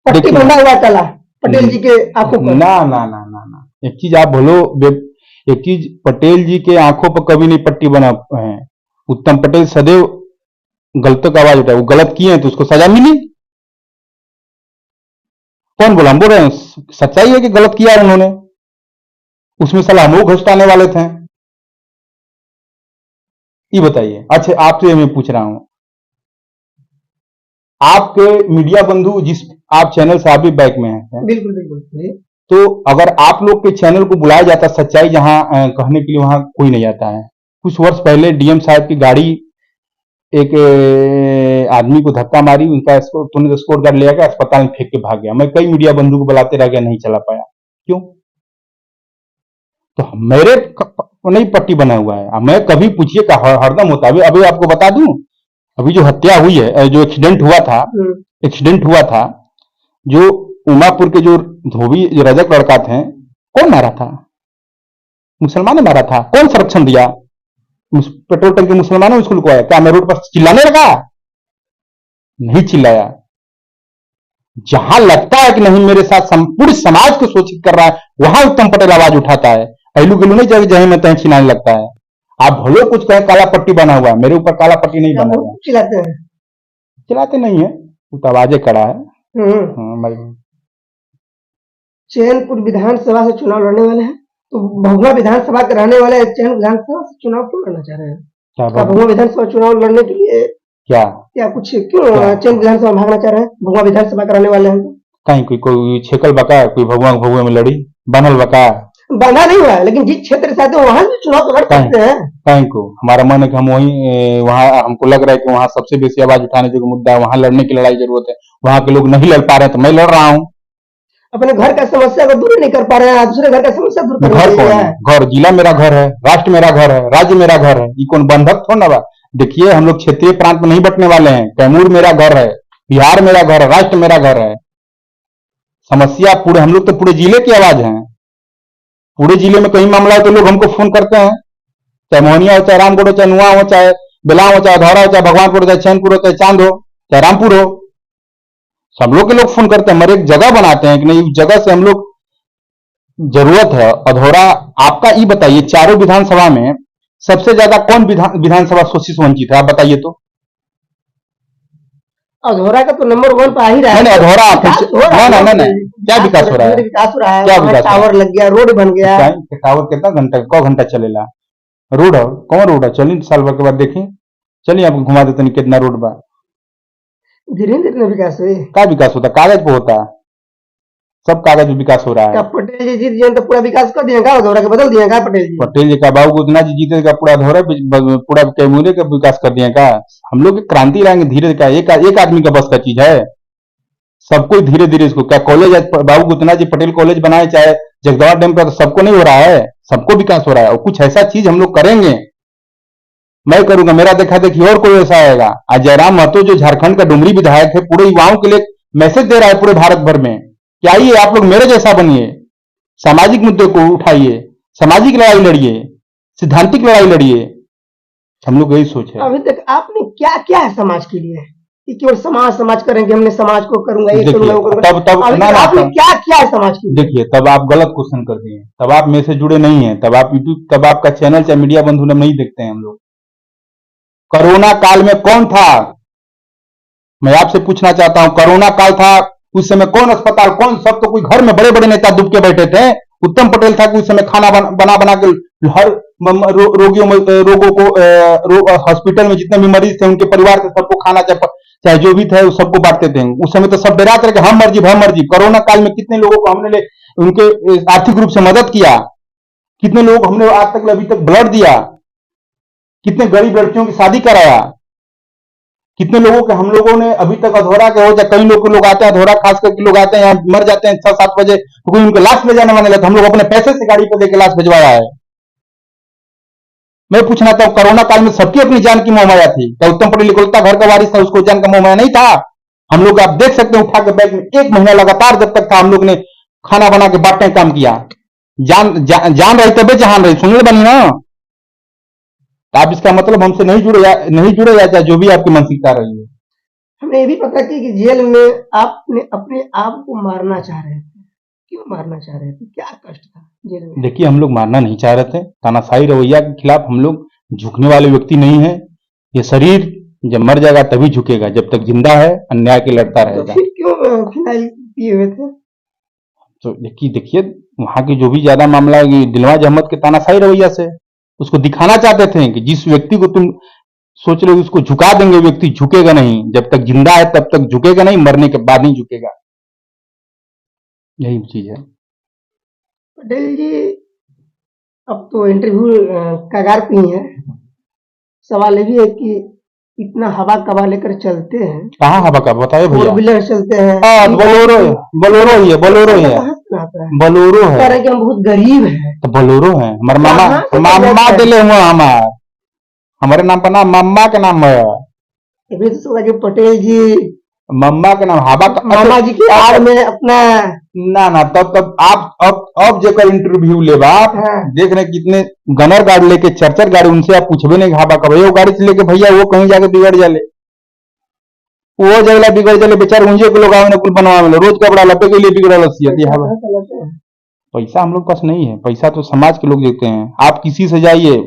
पट्टी देखिए। बंधा हुआ चला पटेल जी के आंखों पर। ना ना ना ना ना, एक चीज आप बोलो, एक चीज पटेल जी के आंखों पर कभी नहीं पट्टी बना है। उत्तम पटेल सदैव गलतों का आवाज उठाया, वो गलत किए हैं तो उसको सजा मिली। कौन बोला? हम बोल रहे हैं, सच्चाई है कि गलत किया है उन्होंने, उसमें साला हम लोग घुसटाने वाले थे। ये बताइए। अच्छा आपसे मैं पूछ रहा हूं, आपके मीडिया बंधु जिस आप चैनल से आप भी बैक में हैं, बिल्कुल बिल्कुल। तो अगर आप लोग के चैनल को बुलाया जाता सच्चाई जहां कहने के लिए, वहां कोई नहीं आता है। कुछ वर्ष पहले डीएम साहब की गाड़ी एक आदमी को धक्का मारी, उनका तुरंत स्कोर कार्ड ले गया, अस्पताल में फेंक के भाग गया। मैं कई मीडिया बंधु को बुलाते रह गया, नहीं चला पाया। क्यों? तो मेरे नहीं पट्टी बना हुआ है। मैं कभी पूछिए का हरदम होता है। अभी आपको बता दूं, अभी जो हत्या हुई है, जो एक्सीडेंट हुआ था, जो उमापुर के जो धोबी जो रजक लड़का थे, कौन मारा था? मुसलमान ने मारा था। कौन संरक्षण दिया? पेट्रोल टंकी मुसलमानों ने उसको लुकवाया। क्या मैं रोड पर चिल्लाने लगा? नहीं चिल्लाया। जहां लगता है कि नहीं मेरे साथ पूरे समाज को शोषित कर रहा है, वहां उत्तम पटेल आवाज उठाता है। पहलू गिलू नहीं जगह जहीं में तहीं चिल्लाने लगता है। आप भलो कुछ कहें काला पट्टी बना हुआ है, मेरे ऊपर काला पट्टी नहीं बना हुआ। चिल्लाते नहीं है, वो तो आवाजें कड़ा है। चैनपुर विधानसभा से चुनाव लड़ने वाले हैं, तो भभुआ विधानसभा के रहने वाले चैन विधानसभा से चुनाव क्यों लड़ना चाह रहे हैं? क्या भभुआ विधानसभा चुनाव लड़ने के लिए क्या कुछ क्यों चैन विधानसभा भागना चाह रहे हैं? भभुआ विधानसभा के रहने वाले हैं तो कहीं कोई छेकल बका, कोई भभुआ में लड़ी बनल बका, बना नहीं हुआ है, लेकिन जिस क्षेत्र से आते हैं वहां भी चुनाव तो लड़ सकते हैं। कहीं को हमारा मन है कि हम वहीं वहां हमको लग रहा है कि वहां सबसे बेसी आवाज उठाने जो मुद्दा है, वहां लड़ने की लड़ाई जरूरत है। वहां के लोग नहीं लड़ पा रहे हैं तो मैं लड़ रहा हूँ। अपने घर का समस्या को दूर नहीं कर पा रहे हैं, दूसरे घर का समस्या दूर कर घर कौन है? घर जिला मेरा घर है, राष्ट्र मेरा घर है, राज्य मेरा घर है। ये कौन बंधक थोड़ा ना? देखिए हम लोग क्षेत्रीय प्रांत में नहीं बटने वाले हैं। कैमूर मेरा घर है, बिहार मेरा घर है, राष्ट्र मेरा घर है। समस्या पूरे हम लोग तो पूरे जिले की आवाज है। पूरे जिले में कहीं मामला है तो लोग हमको फोन करते हैं, चाहे मोहनिया हो, चाहे रामगढ़ हो, चाहे नुआ हो, चाहे बेलाव हो, चाहे धौरा हो, चाहे भगवानपुर हो, चाहे चैनपुर हो, चाहे चांद हो, चाहे रामपुर हो। सब लोग के लोग फोन करते हैं। हमारे एक जगह बनाते हैं कि नहीं, उस जगह से हम लोग जरूरत है। अधौरा आपका ये बताइए, चारों विधानसभा में सबसे ज्यादा कौन विधानसभा शोषित वंचित है? आप बताइए तो। अधौरा का तो नंबर 1 पे आ ही रहा है। नहीं अधौरा ना क्या विकास हो रहा है? विकास हो रहा है, क्या विकास? टावर लग गया, रोड बन गया। टावर कितना घंटा कौ घंटा चलेला? रोड है कौन रोड है? चलिए साल भर के बाद देखिए, चलिए आपको घुमा देते नहीं कितना रोड बा। धीरे धीरे विकास हुई। क्या विकास होता? कागज पे होता है, सब कागज में विकास हो रहा है। पटेल जी जीत जाए तो पूरा विकास कर दिएगा, अधौरा के बदल दिएगा पटेल जी का बाबू उतना जी जीतेगा, पूरा अधौरा पूरा कैमूरे का विकास कर दिएगा। हम लोग क्रांति लाएंगे धीरे। क्या एक आदमी का बस का चीज है? सबको धीरे धीरे इसको क्या कॉलेज बाबू गुतना जी पटेल कॉलेज बनाए, चाहे जगदवा डैम का, तो सबको नहीं हो रहा है, सबको विकास हो रहा है। और कुछ ऐसा चीज हम लोग करेंगे, मैं करूंगा, मेरा देखा देखी और कोई ऐसा आएगा। आज जयराम महतो जो झारखंड का डुमरी विधायक है, पूरे युवाओं के लिए मैसेज दे रहा है पूरे भारत भर में कि आइए आप लोग मेरे जैसा बनिए, सामाजिक मुद्दे को उठाइए, सामाजिक लड़ाई लड़िए, सिद्धांतिक लड़ाई लड़िए। हम लोग यही सोच है। अभी तक आपने क्या क्या है समाज के लिए? कि केवल समाज करेंगे, हमने समाज को करूंगा, ये करूंगा, वो करूंगा। तब आपने क्या क्या है समाज के लिए? देखिए तब आप गलत क्वेश्चन कर दिए, तब आप मेरे से जुड़े नहीं है, तब आप यूट्यूब, तब आपका चैनल चाहे मीडिया बंधु नहीं देखते हैं हम लोग। कोरोना काल में कौन था? मैं आपसे पूछना चाहता हूं, कोरोना काल था उस समय कौन अस्पताल, कौन, सब तो कोई घर में बड़े बड़े नेता डूब के बैठे थे। उत्तम पटेल था कि उस समय खाना बना बना के हर रोगों को हॉस्पिटल में जितने भी मरीज थे उनके परिवार के सबको खाना चाहे जो भी थे सबको बांटते थे। उस समय तो सब डरा करके हम मर्जी। कोरोना काल में कितने लोगों को हमने उनके आर्थिक रूप से मदद किया, कितने लोगों को हमने आज तक अभी तक ब्लड दिया, कितने गरीब लड़कियों की शादी कराया। कितने लोगों के हम लोगों ने अभी तक अधूरा के हो जाए, कई लोग आते हैं अधूरा, खास करके लोग आते हैं यहाँ मर जाते हैं 6-7 बजे, तो कोई उनके लाश ले जाने वाले लगता, हम लोग अपने पैसे से गाड़ी पर देके लाश भिजवाया है। मैं पूछना था, कोरोना काल में सबकी अपनी जान की मोहमाया थी, क्या उत्तम पटेल इकलौता घर का वारिस था, उसको जान का मोहमाया नहीं था? हम लोग आप देख सकते हैं उठा के बैग में 1 महीना लगातार जब तक था हम लोग ने खाना बना के बांटने का काम किया। जान रही तबे जहान रही, सुनने बनी ना। तो आप इसका मतलब हमसे नहीं जुड़े या चाहे जो भी आपकी मानसिकता रही है। हमें ये भी पता कि जेल में आपने अपने आप को मारना चाह रहे थे, क्यों मारना चाह रहे थे, क्या कष्ट था जेल में? देखिए, हम लोग मारना नहीं चाह रहे थे, तानाशाही रवैया के खिलाफ हम लोग झुकने वाले व्यक्ति नहीं है। ये शरीर जब मर जाएगा तभी झुकेगा, जब तक जिंदा है अन्याय के लड़ता तो रहेगा। फिर क्यों फिनाइल पिए हुए थे? तो देखिए वहां की जो भी ज्यादा मामला है ये दिलवाज अहमद के तानाशाही रवैया से, उसको दिखाना चाहते थे कि जिस व्यक्ति को तुम सोच रहे हो उसको झुका देंगे, व्यक्ति झुकेगा नहीं, जब तक जिंदा है तब तक झुकेगा नहीं, मरने के बाद नहीं झुकेगा। यही चीज है। पटेल जी अब तो इंटरव्यू कगार पे ही है। सवाल ये भी है कि इतना हवा कवा लेकर चलते हैं, कहाँ हवा का बताइए फोर भैया। व्हीलर चलते हैं, हाँ बोलोरो ही है, बोलोरो ही है, कहाँ से आता है? बोलोरो कह है, रहे हैं कि हम बहुत गरीब हैं। तो बोलोरो है हमारे मामा, कहाँ से मामा बजट है? दिले हुआ हमारे नाम पर ना मम्मा के नाम है, अभी तो सोचा कि पटेल जी मम्मा के नाम हवा का। मामा जी की आड़ में अपना ना तब आप अब जेकर इंटरव्यू लेबा आप हाँ, देख रहे हैं कितने गनर गाड़ी लेके चरचर गाड़ी, उनसे आप पूछबे नहीं हवा का भैया वो गाड़ी से लेके भैया वो कहीं जाके बिगड़ जाले, वो जगला बिगड़ जाले बेचारे उंजे के लोग आवे कुल बनवावे रोज कपड़ा लपे के लिए बिगड़ल हसियत हवा। कहाँ से लाते हैं? पैसा हम लोग पास नहीं है, पैसा तो समाज के लोग देते हैं। आप किसी से जाइए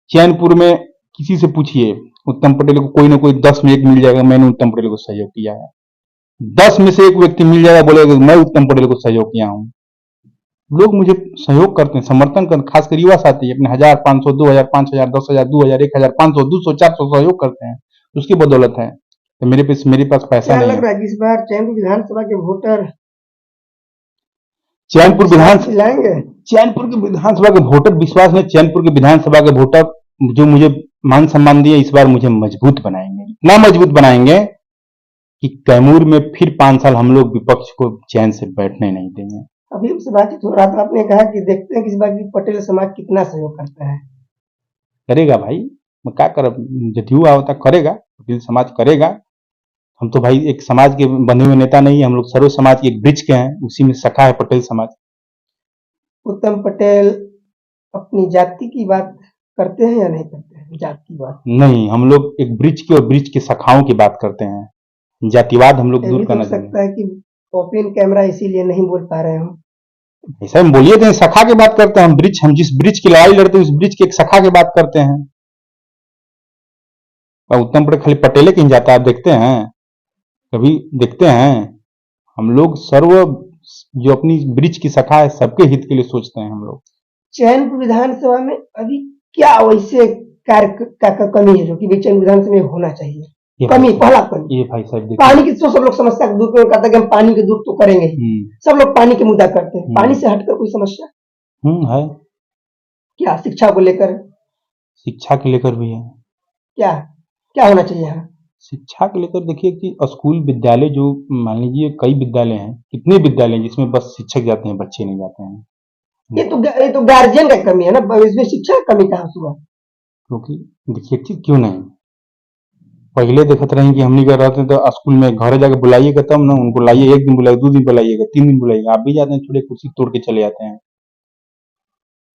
चैनपुर में किसी से पूछिए उत्तम पटेल को कोई ना कोई 10 में 1 मिल जाएगा मैंने उत्तम पटेल को सहयोग किया है, 10 में से 1 व्यक्ति मिल जाएगा बोलेगा मैं उत्तम पटेल को सहयोग किया हूं। लोग मुझे सहयोग करते हैं, समर्थन करते, खासकर युवा साथी अपने 1000, 500, 2000, 5000, 10,000, 2000, 1000, 500, 200, 400 सहयोग करते हैं, उसकी बदौलत है। तो मेरे पास पैसा क्या नहीं लग है। रहा है कि इस बार चैनपुर विधानसभा के वोटर चैनपुर विश्वास विधान दिलाएंगे? चैनपुर के विधानसभा के वोटर विश्वास में, चैनपुर के विधानसभा के वोटर जो मुझे मान सम्मान दिए इस बार मुझे मजबूत बनाएंगे, इतना मजबूत बनाएंगे कि कैमूर में फिर 5 साल हम लोग विपक्ष को चैन से बैठने नहीं देंगे। अभी उससे बातचीत हो रहा था, आपने कहा कि देखते हैं कि इस बार की पटेल समाज कितना सहयोग करता है। करेगा भाई, मैं क्या कर, जदयू आवता करेगा, पटेल समाज करेगा। हम तो भाई एक समाज के बंधे हुए नेता नहीं है, हम लोग सर्व समाज के एक वृक्ष के हैं, उसी में सखा है पटेल समाज। उत्तम पटेल अपनी जाति की बात करते हैं या नहीं करते हैं? जात की बात नहीं, हम लोग एक वृक्ष की और वृक्ष की शाखाओं की बात करते हैं, जातिवाद हम लोग ये दूर भी तो करना हो चाहते सकता है कि ओपन कैमरा इसीलिए नहीं बोल पा रहे हो। हैं। ऐसा हम बोलिए तो सखा की बात करते हैं, हम जिस वृक्ष की लड़ाई लड़ते हैं उस वृक्ष की एक सखा की बात करते हैं। और उत्तम पटेल खाली पटेले कहीं जाता है आप देखते हैं, कभी देखते हैं? हम लोग सर्व जो अपनी वृक्ष की शाखा है सबके हित के लिए सोचते हैं हम लोग। चैनपुर विधानसभा में अभी क्या वैसे कार्य का कमी है जो कि चैनपुर विधानसभा में होना चाहिए? ये कमी, भाई पहला कमी ये भाई साहब देखिए, पानी की, तो सब लोग समस्या को दूर करता है कि हम पानी के दूर तो करेंगे ही, सब लोग पानी के मुद्दा करते हैं। पानी से हटकर कोई समस्या है, क्या? शिक्षा को लेकर शिक्षा के लेकर भी है। क्या क्या होना चाहिए यहाँ? शिक्षा को लेकर देखिए कि स्कूल विद्यालय जो मान लीजिए कई विद्यालय हैं, कितने विद्यालय हैं जिसमें बस शिक्षक जाते हैं बच्चे नहीं जाते हैं। ये तो गार्जियन का कमी है ना, इसमें शिक्षा की कमी कहाँ से हुआ? क्योंकि देखिए कि क्यों नहीं, पहले देखते रहे कि हम नहीं कर रहे थे तो स्कूल में घर जाके बुलाइएगा तब ना, उनको लाइए, 1 दिन बुलाइए, 2 दिन बुलाइएगा, 3 दिन बुलाइएगा, आप भी जाते हैं थोड़े कुर्सी तोड़ के चले जाते हैं।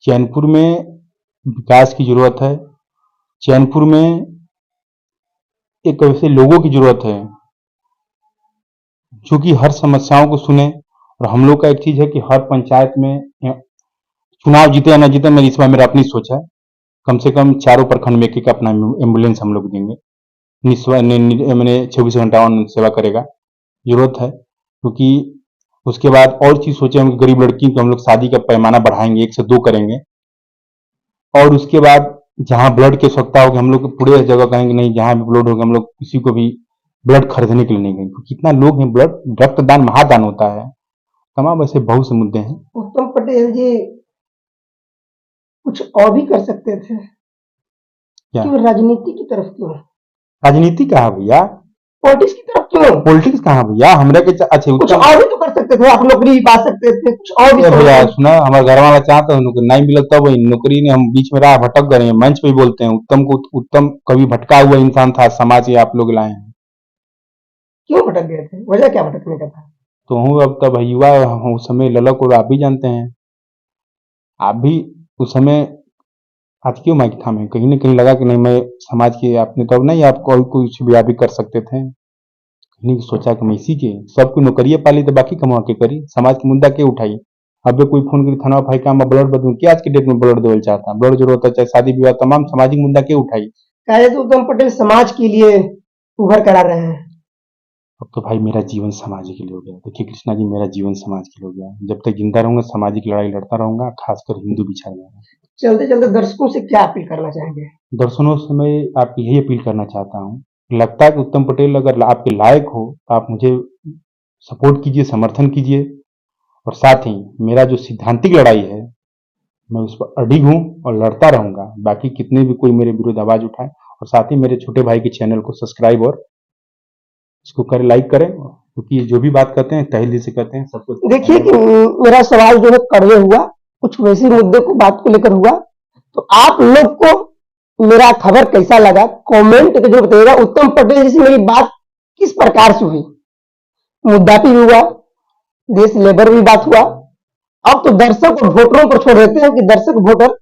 चैनपुर में विकास की जरूरत है, चैनपुर में एक ऐसे लोगों की जरूरत है जो कि हर समस्याओं को सुने। और हम लोग का एक चीज है कि हर पंचायत में चुनाव जीते या ना जीते, मेरी इस बार मेरा अपनी सोच है, कम से कम चारों प्रखंड में एक अपना एम्बुलेंस हम लोग देंगे, मैंने 24 घंटा सेवा करेगा, जरूरत है। क्योंकि उसके बाद और चीज सोचे हम गरीब लड़की को हम लोग शादी का पैमाना बढ़ाएंगे, 1 से 2 करेंगे। और उसके बाद जहां ब्लड की आवश्यकता होगी हम लोग पूरे जगह कहेंगे नहीं, जहां भी ब्लड होगा हम लोग किसी को भी ब्लड खरीदने के लिए नहीं कहेंगे, क्योंकि कितना लोग हैं, ब्लड रक्तदान महादान होता है। तमाम ऐसे बहुत से मुद्दे हैं। उत्तम पटेल जी कुछ और भी कर सकते थे, क्या क्यों राजनीति की तरफ क्यों? राजनीति कहाँ भैया, पॉलिटिक्स की तरफ क्यों? पॉलिटिक्स कहाँ भैया, हमरा के अच्छा कुछ उत्तम और भी तो कर सकते थे, आप नौकरी भी पा सकते थे, कुछ और भी ए भैया समझ- सुना, हमारे घर वाला चाहता है नौकरी नहीं मिलत, तब वही नौकरी ने हम बीच में राह भटक गए हैं, मंच पे ही बोलते हैं उत्तम को, उत्तम कभी भटका हुआ इंसान था, समाज ये आप लोग लाए हैं। क्यों भटक गए थे? वजह क्या भटकने का था? तो हूँ अब तब युवा हूँ, उस समय ललक और आप भी जानते हैं, आप भी उस समय हाथ क्यों माइक थामे, कहीं ना कहीं लगा कि नहीं मैं समाज के, आपने तो अब नहीं, आप कोई कुछ भी आप भी कर सकते थे, कहीं सोचा कि मैं इसी के सबको नौकरियां पाली तो बाकी कमा के करी, समाज के मुद्दा के उठाई। अब कोई फोन करी थाना भाई का मैं ब्लड बदलूं, क्या आज के डेट में ब्लड देवल चाहता है, ब्लड जरूरत है, चाहे शादी विवाह, तमाम सामाजिक मुद्दा के उठाई। कहे तो उत्तम पटेल समाज के लिए उभर कर आ रहे हैं। अब तो भाई मेरा जीवन समाज के लिए हो गया, देखिए कृष्णा जी, मेरा जीवन समाज के लिए हो गया, जब तक जिंदा रहूंगा सामाजिक लड़ाई लड़ता रहूंगा, खासकर हिंदू विचार में। चलते चलते दर्शकों से क्या अपील करना चाहेंगे? दर्शनों से मैं आपकी यही अपील करना चाहता हूँ, लगता है कि उत्तम पटेल अगर आपके लायक हो तो आप मुझे सपोर्ट कीजिए, समर्थन कीजिए, और साथ ही मेरा जो सिद्धांतिक लड़ाई है मैं उस पर अडिग हूँ और लड़ता रहूंगा, बाकी कितने भी कोई मेरे विरुद्ध आवाज उठाए, और साथ ही मेरे छोटे भाई के चैनल को सब्सक्राइब और इसको करें, लाइक करें, क्योंकि जो भी बात करते हैं तहे दिल से करते हैं सबको। देखिए कि मेरा सवाल जो है कड़वे हुआ, कुछ वैसी मुद्दे को बात को लेकर हुआ, तो आप लोग को मेरा खबर कैसा लगा कमेंट के जरूर बताइएगा। उत्तम पटेल जी से मेरी बात किस प्रकार से हुई, मुद्दा भी हुआ, देश लेबर भी बात हुआ। अब तो दर्शक और वोटरों पर छोड़ देते हैं कि दर्शक वोटर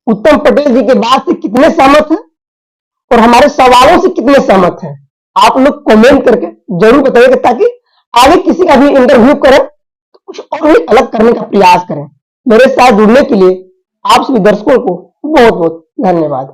उत्तम पटेल जी के बात से कितने सहमत हैं और हमारे सवालों से कितने सहमत हैं। आप लोग कमेंट करके जरूर बताइएगा, ताकि आगे किसी का भी इंटरव्यू करें तो कुछ और भी अलग करने का प्रयास करें। मेरे साथ जुड़ने के लिए आप सभी दर्शकों को बहुत बहुत धन्यवाद।